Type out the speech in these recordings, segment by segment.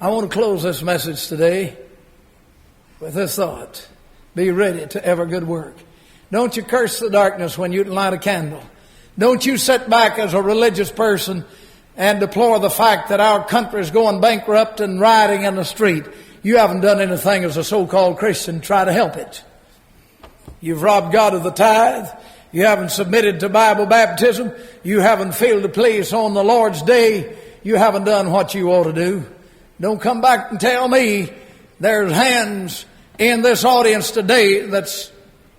I want to close this message today with this thought. Be ready to every good work. Don't you curse the darkness when you light a candle. Don't you sit back as a religious person and deplore the fact that our country is going bankrupt and rioting in the street. You haven't done anything as a so-called Christian to try to help it. You've robbed God of the tithe. You haven't submitted to Bible baptism. You haven't filled the place on the Lord's day. You haven't done what you ought to do. Don't come back and tell me there's hands in this audience today that's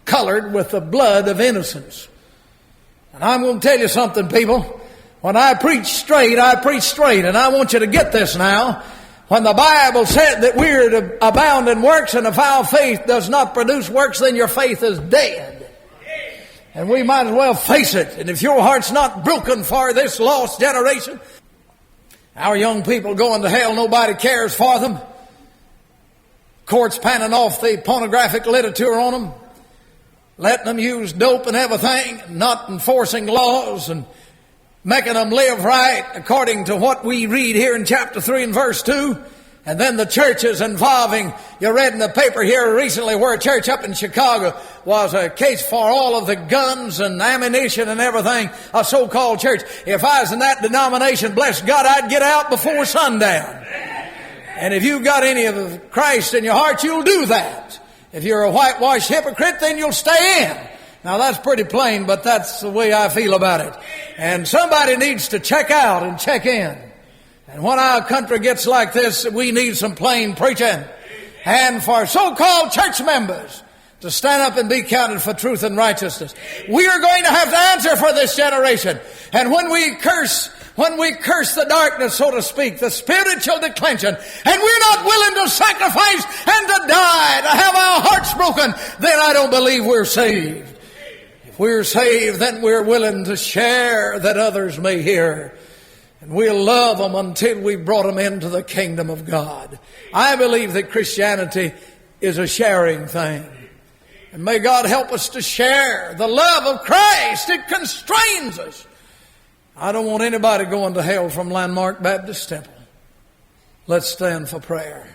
colored with the blood of innocence. And I'm going to tell you something, people. When I preach straight, I preach straight. And I want you to get this now. When the Bible said that we're to abound in works, and if our faith does not produce works, then your faith is dead. And we might as well face it. And if your heart's not broken for this lost generation, our young people going to hell, nobody cares for them. Courts panning off the pornographic literature on them, letting them use dope and everything, not enforcing laws and making them live right according to what we read here in chapter 3 and verse 2. And then the churches involving, you read in the paper here recently where a church up in Chicago was a case for all of the guns and ammunition and everything, a so-called church. If I was in that denomination, bless God, I'd get out before sundown. And if you've got any of Christ in your heart, you'll do that. If you're a whitewashed hypocrite, then you'll stay in. Now that's pretty plain, but that's the way I feel about it. And somebody needs to check out and check in. And when our country gets like this, we need some plain preaching. And for so-called church members to stand up and be counted for truth and righteousness. We are going to have to answer for this generation. And when we curse the darkness, so to speak, the spiritual declension, and we're not willing to sacrifice and to die, to have our hearts broken, then I don't believe we're saved. If we're saved, then we're willing to share that others may hear. And we'll love them until we brought them into the kingdom of God. I believe that Christianity is a sharing thing. And may God help us to share the love of Christ. It constrains us. I don't want anybody going to hell from Landmark Baptist Temple. Let's stand for prayer.